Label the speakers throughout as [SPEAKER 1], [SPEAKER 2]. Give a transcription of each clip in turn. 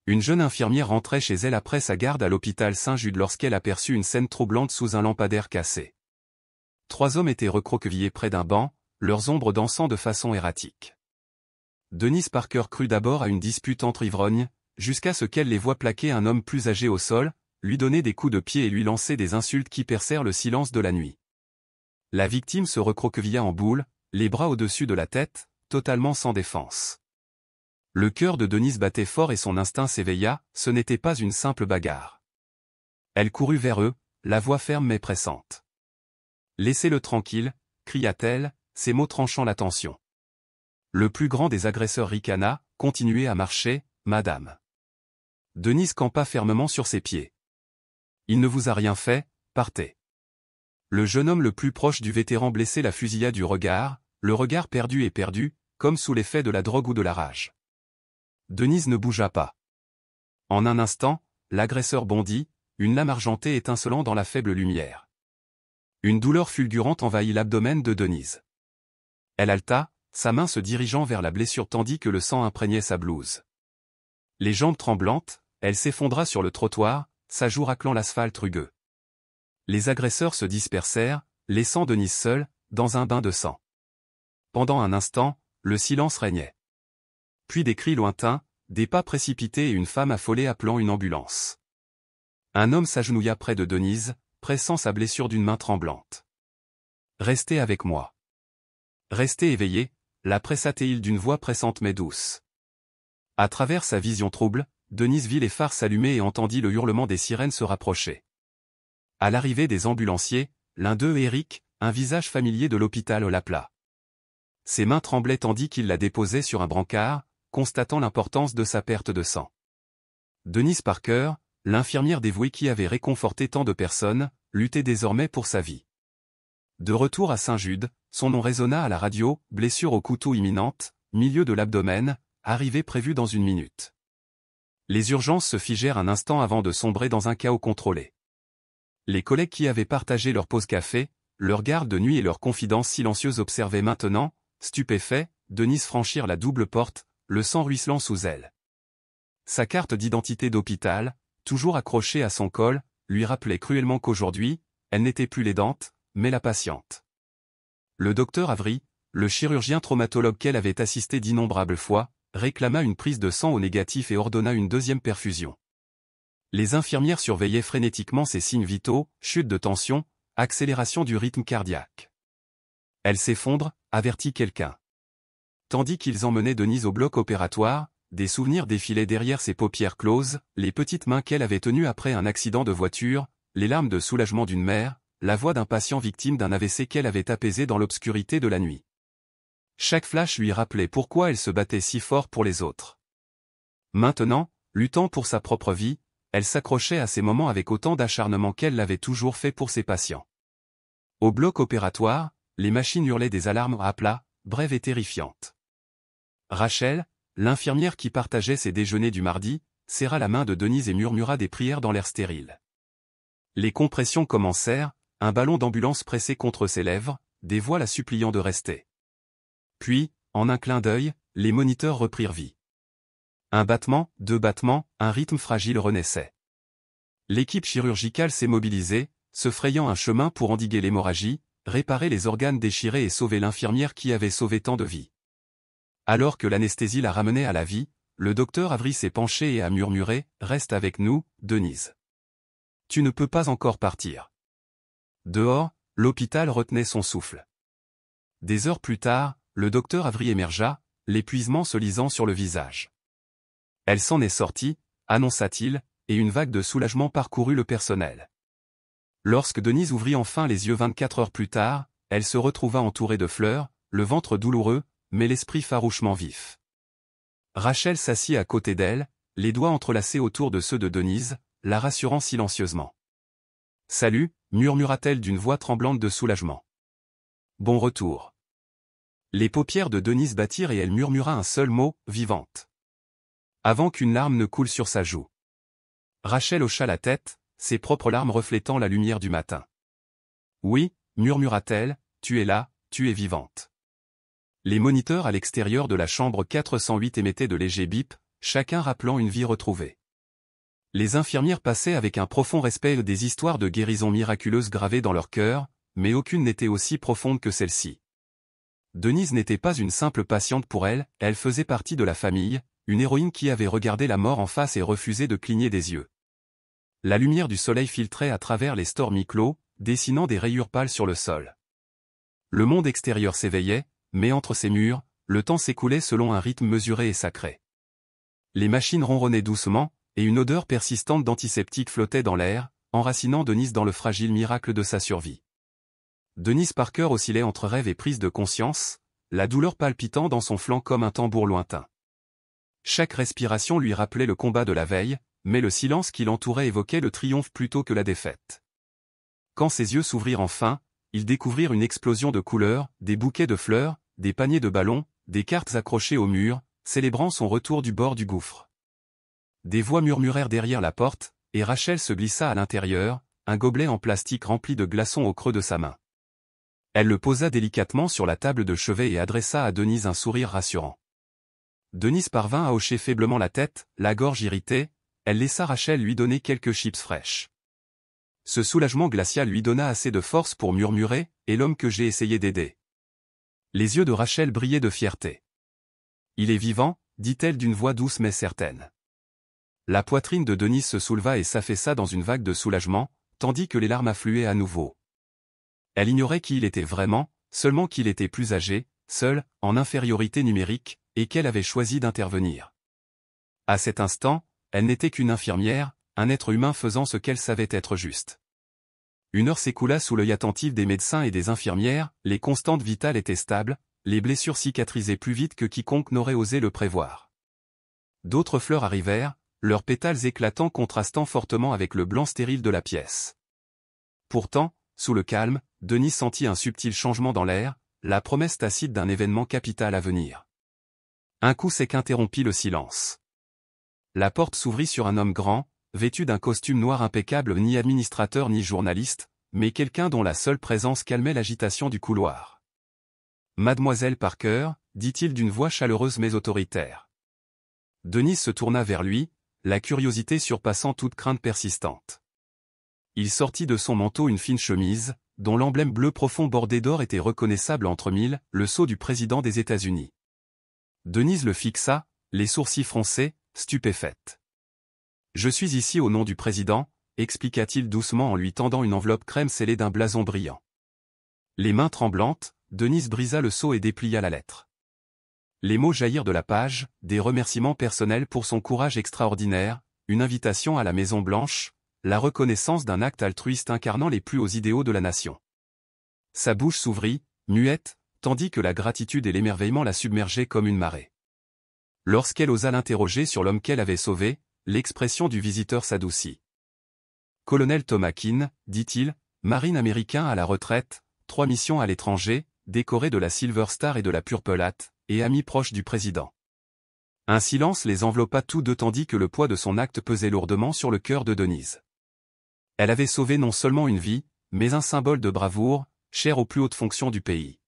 [SPEAKER 1] Une jeune infirmière rentrait chez elle après sa garde à l'hôpital Saint-Jude lorsqu'elle aperçut une scène troublante sous un lampadaire cassé. 3 hommes étaient recroquevillés près d'un banc, leurs ombres dansant de façon erratique. Denise Parker crut d'abord à une dispute entre ivrognes, jusqu'à ce qu'elle les voie plaquer un homme plus âgé au sol, lui donner des coups de pied et lui lancer des insultes qui percèrent le silence de la nuit. La victime se recroquevilla en boule, les bras au-dessus de la tête, totalement sans défense. Le cœur de Denise battait fort et son instinct s'éveilla, ce n'était pas une simple bagarre. Elle courut vers eux, la voix ferme mais pressante. « Laissez-le tranquille », cria-t-elle, ses mots tranchant la tension. Le plus grand des agresseurs ricana, « Continuez à marcher, madame. » Denise campa fermement sur ses pieds. « Il ne vous a rien fait, partez. » Le jeune homme le plus proche du vétéran blessé la fusilla du regard, le regard perdu et perdu, comme sous l'effet de la drogue ou de la rage. Denise ne bougea pas. En un instant, l'agresseur bondit, une lame argentée étincelant dans la faible lumière. Une douleur fulgurante envahit l'abdomen de Denise. Elle haleta, sa main se dirigeant vers la blessure tandis que le sang imprégnait sa blouse. Les jambes tremblantes, elle s'effondra sur le trottoir, sa joue raclant l'asphalte rugueux. Les agresseurs se dispersèrent, laissant Denise seule, dans un bain de sang. Pendant un instant, le silence régnait. Puis des cris lointains, des pas précipités et une femme affolée appelant une ambulance. Un homme s'agenouilla près de Denise, pressant sa blessure d'une main tremblante. « Restez avec moi. » « Restez éveillé », la pressa-t-il d'une voix pressante mais douce. À travers sa vision trouble, Denise vit les phares s'allumer et entendit le hurlement des sirènes se rapprocher. À l'arrivée des ambulanciers, l'un d'eux, Eric, un visage familier de l'hôpital, l'appela. Ses mains tremblaient tandis qu'il la déposait sur un brancard, constatant l'importance de sa perte de sang. Denise Parker, l'infirmière dévouée qui avait réconforté tant de personnes, luttait désormais pour sa vie. De retour à Saint-Jude, son nom résonna à la radio, blessure au couteau imminente, milieu de l'abdomen, arrivée prévue dans 1 minute. Les urgences se figèrent un instant avant de sombrer dans un chaos contrôlé. Les collègues qui avaient partagé leur pause café, leur garde de nuit et leurs confidences silencieuses observaient maintenant, stupéfaits, Denise franchir la double porte, le sang ruisselant sous elle. Sa carte d'identité d'hôpital, toujours accrochée à son col, lui rappelait cruellement qu'aujourd'hui, elle n'était plus l'aidante, mais la patiente. Le docteur Avery, le chirurgien traumatologue qu'elle avait assisté d'innombrables fois, réclama une prise de sang au négatif et ordonna une 2e perfusion. Les infirmières surveillaient frénétiquement ses signes vitaux, chute de tension, accélération du rythme cardiaque. Elle s'effondre, avertit quelqu'un. Tandis qu'ils emmenaient Denise au bloc opératoire, des souvenirs défilaient derrière ses paupières closes, les petites mains qu'elle avait tenues après un accident de voiture, les larmes de soulagement d'une mère, la voix d'un patient victime d'un AVC qu'elle avait apaisé dans l'obscurité de la nuit. Chaque flash lui rappelait pourquoi elle se battait si fort pour les autres. Maintenant, luttant pour sa propre vie, elle s'accrochait à ces moments avec autant d'acharnement qu'elle l'avait toujours fait pour ses patients. Au bloc opératoire, les machines hurlaient des alarmes à plat, brèves et terrifiantes. Rachel, l'infirmière qui partageait ses déjeuners du mardi, serra la main de Denise et murmura des prières dans l'air stérile. Les compressions commencèrent, un ballon d'ambulance pressé contre ses lèvres, des voix la suppliant de rester. Puis, en un clin d'œil, les moniteurs reprirent vie. Un battement, 2 battements, un rythme fragile renaissait. L'équipe chirurgicale s'est mobilisée, se frayant un chemin pour endiguer l'hémorragie, réparer les organes déchirés et sauver l'infirmière qui avait sauvé tant de vies. Alors que l'anesthésie la ramenait à la vie, le docteur Avery s'est penché et a murmuré « Reste avec nous, Denise. Tu ne peux pas encore partir. » Dehors, l'hôpital retenait son souffle. Des heures plus tard, le docteur Avery émergea, l'épuisement se lisant sur le visage. Elle s'en est sortie, annonça-t-il, et une vague de soulagement parcourut le personnel. Lorsque Denise ouvrit enfin les yeux 24 heures plus tard, elle se retrouva entourée de fleurs, le ventre douloureux, mais l'esprit farouchement vif. Rachel s'assit à côté d'elle, les doigts entrelacés autour de ceux de Denise, la rassurant silencieusement. « Salut », murmura-t-elle d'une voix tremblante de soulagement. « Bon retour. » Les paupières de Denise battirent et elle murmura un seul mot, « vivante », avant qu'une larme ne coule sur sa joue. Rachel hocha la tête, ses propres larmes reflétant la lumière du matin. « Oui », murmura-t-elle, « tu es là, tu es vivante. » Les moniteurs à l'extérieur de la chambre 408 émettaient de légers bips, chacun rappelant une vie retrouvée. Les infirmières passaient avec un profond respect des histoires de guérison miraculeuse gravées dans leur cœur, mais aucune n'était aussi profonde que celle-ci. Denise n'était pas une simple patiente pour elle, elle faisait partie de la famille, une héroïne qui avait regardé la mort en face et refusé de cligner des yeux. La lumière du soleil filtrait à travers les stores mi-clos, dessinant des rayures pâles sur le sol. Le monde extérieur s'éveillait, mais entre ces murs, le temps s'écoulait selon un rythme mesuré et sacré. Les machines ronronnaient doucement, et une odeur persistante d'antiseptique flottait dans l'air, enracinant Denise dans le fragile miracle de sa survie. Denise Parker oscillait entre rêve et prise de conscience, la douleur palpitant dans son flanc comme un tambour lointain. Chaque respiration lui rappelait le combat de la veille, mais le silence qui l'entourait évoquait le triomphe plutôt que la défaite. Quand ses yeux s'ouvrirent enfin, ils découvrirent une explosion de couleurs, des bouquets de fleurs, des paniers de ballons, des cartes accrochées au mur, célébrant son retour du bord du gouffre. Des voix murmurèrent derrière la porte, et Rachel se glissa à l'intérieur, un gobelet en plastique rempli de glaçons au creux de sa main. Elle le posa délicatement sur la table de chevet et adressa à Denise un sourire rassurant. Denise parvint à hocher faiblement la tête, la gorge irritée, elle laissa Rachel lui donner quelques chips fraîches. Ce soulagement glacial lui donna assez de force pour murmurer « Et l'homme que j'ai essayé d'aider ?» Les yeux de Rachel brillaient de fierté. « Il est vivant » dit-elle d'une voix douce mais certaine. La poitrine de Denise se souleva et s'affaissa dans une vague de soulagement, tandis que les larmes affluaient à nouveau. Elle ignorait qui il était vraiment, seulement qu'il était plus âgé, seul, en infériorité numérique, et qu'elle avait choisi d'intervenir. À cet instant, elle n'était qu'une infirmière, un être humain faisant ce qu'elle savait être juste. Une heure s'écoula sous l'œil attentif des médecins et des infirmières, les constantes vitales étaient stables, les blessures cicatrisaient plus vite que quiconque n'aurait osé le prévoir. D'autres fleurs arrivèrent, leurs pétales éclatants contrastant fortement avec le blanc stérile de la pièce. Pourtant, sous le calme, Denise sentit un subtil changement dans l'air, la promesse tacite d'un événement capital à venir. Un coup sec interrompit le silence. La porte s'ouvrit sur un homme grand, vêtu d'un costume noir impeccable, ni administrateur ni journaliste, mais quelqu'un dont la seule présence calmait l'agitation du couloir. « Mademoiselle Parker » dit-il d'une voix chaleureuse mais autoritaire. Denise se tourna vers lui, la curiosité surpassant toute crainte persistante. Il sortit de son manteau une fine chemise, dont l'emblème bleu profond bordé d'or était reconnaissable entre mille, le sceau du président des États-Unis. Denise le fixa, les sourcils froncés, stupéfaite. « Je suis ici au nom du président », expliqua-t-il doucement en lui tendant une enveloppe crème scellée d'un blason brillant. Les mains tremblantes, Denise brisa le sceau et déplia la lettre. Les mots jaillirent de la page, des remerciements personnels pour son courage extraordinaire, une invitation à la Maison Blanche, la reconnaissance d'un acte altruiste incarnant les plus hauts idéaux de la nation. Sa bouche s'ouvrit, muette, tandis que la gratitude et l'émerveillement la submergeaient comme une marée. Lorsqu'elle osa l'interroger sur l'homme qu'elle avait sauvé, l'expression du visiteur s'adoucit. « Colonel Thomas Keane, dit-il, marine américain à la retraite, 3 missions à l'étranger, décoré de la Silver Star et de la Purple Hat, et ami proche du président. » Un silence les enveloppa tous deux tandis que le poids de son acte pesait lourdement sur le cœur de Denise. Elle avait sauvé non seulement une vie, mais un symbole de bravoure, cher aux plus hautes fonctions du pays.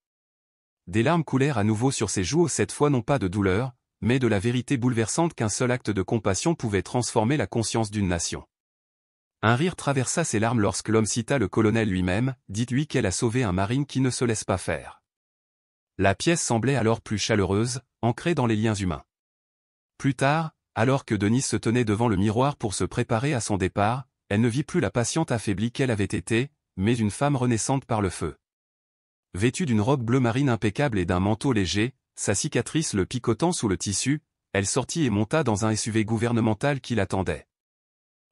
[SPEAKER 1] Des larmes coulèrent à nouveau sur ses joues, cette fois non pas de douleur, mais de la vérité bouleversante qu'un seul acte de compassion pouvait transformer la conscience d'une nation. Un rire traversa ses larmes lorsque l'homme cita le colonel lui-même, dites-lui qu'elle a sauvé un marine qui ne se laisse pas faire. La pièce semblait alors plus chaleureuse, ancrée dans les liens humains. Plus tard, alors que Denise se tenait devant le miroir pour se préparer à son départ, elle ne vit plus la patiente affaiblie qu'elle avait été, mais une femme renaissante par le feu. Vêtue d'une robe bleu marine impeccable et d'un manteau léger, sa cicatrice le picotant sous le tissu, elle sortit et monta dans un SUV gouvernemental qui l'attendait.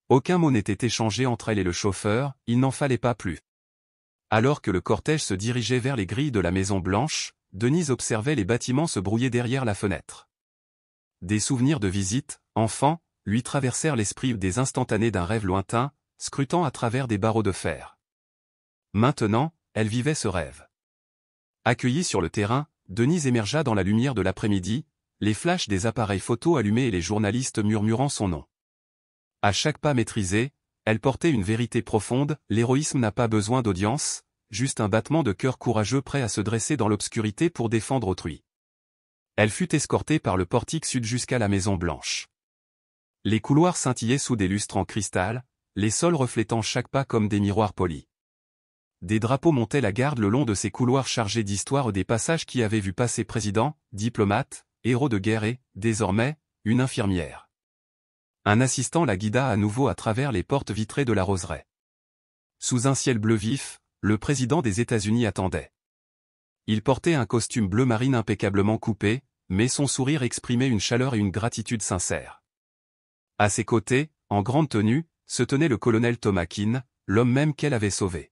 [SPEAKER 1] Aucun mot n'était échangé entre elle et le chauffeur, il n'en fallait pas plus. Alors que le cortège se dirigeait vers les grilles de la Maison Blanche, Denise observait les bâtiments se brouiller derrière la fenêtre. Des souvenirs de visite, enfant, lui traversèrent l'esprit, des instantanés d'un rêve lointain, scrutant à travers des barreaux de fer. Maintenant, elle vivait ce rêve. Accueillie sur le terrain, Denise émergea dans la lumière de l'après-midi, les flashs des appareils photo allumés et les journalistes murmurant son nom. À chaque pas maîtrisé, elle portait une vérité profonde, l'héroïsme n'a pas besoin d'audience, juste un battement de cœur courageux prêt à se dresser dans l'obscurité pour défendre autrui. Elle fut escortée par le portique sud jusqu'à la Maison Blanche. Les couloirs scintillaient sous des lustres en cristal, les sols reflétant chaque pas comme des miroirs polis. Des drapeaux montaient la garde le long de ces couloirs chargés d'histoire des passages qui avaient vu passer présidents, diplomates, héros de guerre et, désormais, une infirmière. Un assistant la guida à nouveau à travers les portes vitrées de la roseraie. Sous un ciel bleu vif, le président des États-Unis attendait. Il portait un costume bleu marine impeccablement coupé, mais son sourire exprimait une chaleur et une gratitude sincères. À ses côtés, en grande tenue, se tenait le colonel Thomas Keane, l'homme même qu'elle avait sauvé.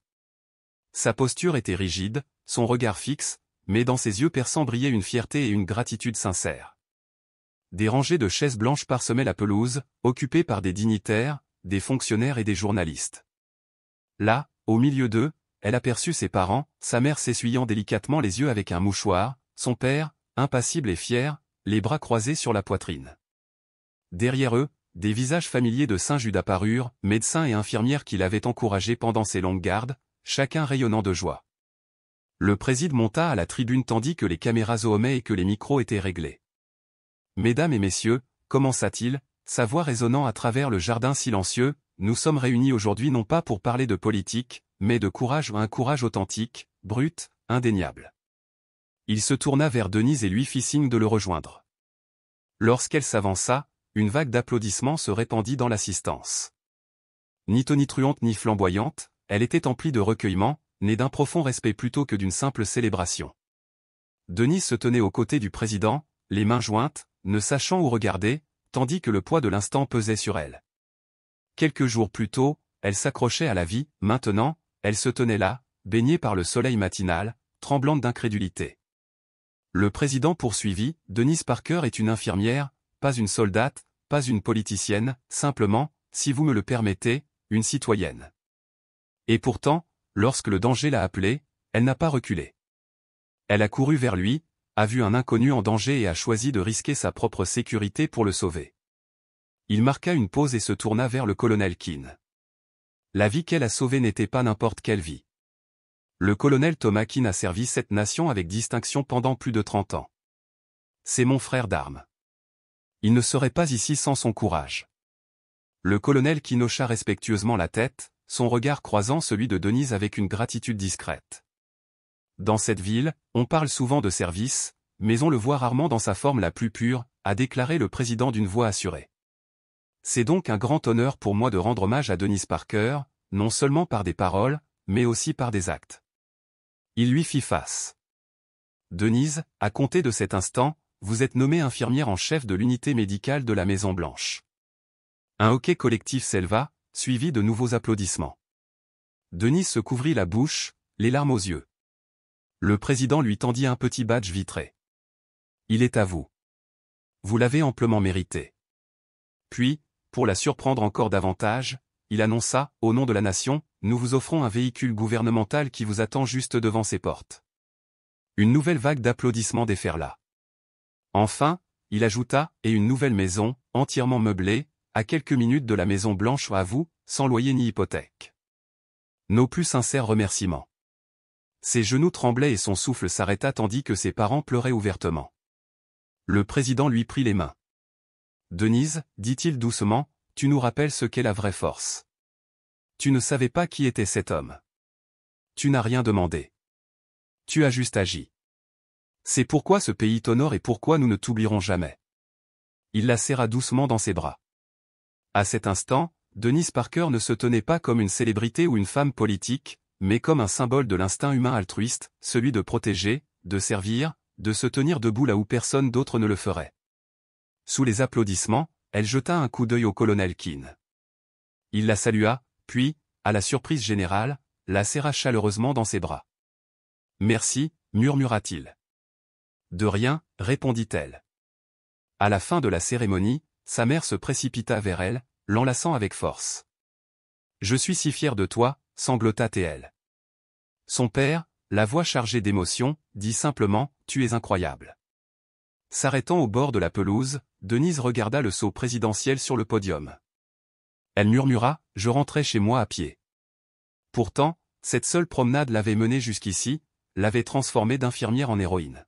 [SPEAKER 1] Sa posture était rigide, son regard fixe, mais dans ses yeux perçants brillait une fierté et une gratitude sincères. Des rangées de chaises blanches parsemaient la pelouse, occupées par des dignitaires, des fonctionnaires et des journalistes. Là, au milieu d'eux, elle aperçut ses parents, sa mère s'essuyant délicatement les yeux avec un mouchoir, son père, impassible et fier, les bras croisés sur la poitrine. Derrière eux, des visages familiers de Saint-Jude apparurent, médecins et infirmières qui l'avaient encouragé pendant ses longues gardes, chacun rayonnant de joie. Le président monta à la tribune tandis que les caméras zoomaient et que les micros étaient réglés. « Mesdames et messieurs », commença-t-il, sa voix résonnant à travers le jardin silencieux, « nous sommes réunis aujourd'hui non pas pour parler de politique, mais de courage, un courage authentique, brut, indéniable. » Il se tourna vers Denise et lui fit signe de le rejoindre. Lorsqu'elle s'avança, une vague d'applaudissements se répandit dans l'assistance. Ni tonitruante ni flamboyante, elle était emplie de recueillement, née d'un profond respect plutôt que d'une simple célébration. Denise se tenait aux côtés du président, les mains jointes, ne sachant où regarder, tandis que le poids de l'instant pesait sur elle. Quelques jours plus tôt, elle s'accrochait à la vie, maintenant, elle se tenait là, baignée par le soleil matinal, tremblante d'incrédulité. Le président poursuivit, « Denise Parker est une infirmière, pas une soldate, pas une politicienne, simplement, si vous me le permettez, une citoyenne. » Et pourtant, lorsque le danger l'a appelée, elle n'a pas reculé. Elle a couru vers lui, a vu un inconnu en danger et a choisi de risquer sa propre sécurité pour le sauver. Il marqua une pause et se tourna vers le colonel Keane. La vie qu'elle a sauvée n'était pas n'importe quelle vie. Le colonel Thomas Keane a servi cette nation avec distinction pendant plus de 30 ans. C'est mon frère d'armes. Il ne serait pas ici sans son courage. Le colonel Keane hocha respectueusement la tête, son regard croisant celui de Denise avec une gratitude discrète. Dans cette ville, on parle souvent de service, mais on le voit rarement dans sa forme la plus pure, a déclaré le président d'une voix assurée. C'est donc un grand honneur pour moi de rendre hommage à Denise Parker, non seulement par des paroles, mais aussi par des actes. Il lui fit face. Denise, à compter de cet instant, vous êtes nommée infirmière en chef de l'unité médicale de la Maison-Blanche. Un hoquet collectif s'éleva, suivi de nouveaux applaudissements. Denise se couvrit la bouche, les larmes aux yeux. Le président lui tendit un petit badge vitré. Il est à vous. Vous l'avez amplement mérité. Puis, pour la surprendre encore davantage, il annonça, au nom de la nation, nous vous offrons un véhicule gouvernemental qui vous attend juste devant ses portes. Une nouvelle vague d'applaudissements déferla. Enfin, il ajouta, et une nouvelle maison, entièrement meublée, à quelques minutes de la Maison Blanche à vous, sans loyer ni hypothèque. Nos plus sincères remerciements. Ses genoux tremblaient et son souffle s'arrêta tandis que ses parents pleuraient ouvertement. Le président lui prit les mains. Denise, dit-il doucement, tu nous rappelles ce qu'est la vraie force. Tu ne savais pas qui était cet homme. Tu n'as rien demandé. Tu as juste agi. C'est pourquoi ce pays t'honore et pourquoi nous ne t'oublierons jamais. Il la serra doucement dans ses bras. À cet instant, Denise Parker ne se tenait pas comme une célébrité ou une femme politique, mais comme un symbole de l'instinct humain altruiste, celui de protéger, de servir, de se tenir debout là où personne d'autre ne le ferait. Sous les applaudissements, elle jeta un coup d'œil au colonel Keane. Il la salua, puis, à la surprise générale, la serra chaleureusement dans ses bras. « Merci », murmura-t-il. « De rien », répondit-elle. À la fin de la cérémonie, sa mère se précipita vers elle, l'enlaçant avec force. « Je suis si fier de toi », sanglota-t-elle. Son père, la voix chargée d'émotion, dit simplement, « Tu es incroyable ». S'arrêtant au bord de la pelouse, Denise regarda le sceau présidentiel sur le podium. Elle murmura, « Je rentrais chez moi à pied. » Pourtant, cette seule promenade l'avait menée jusqu'ici, l'avait transformée d'infirmière en héroïne.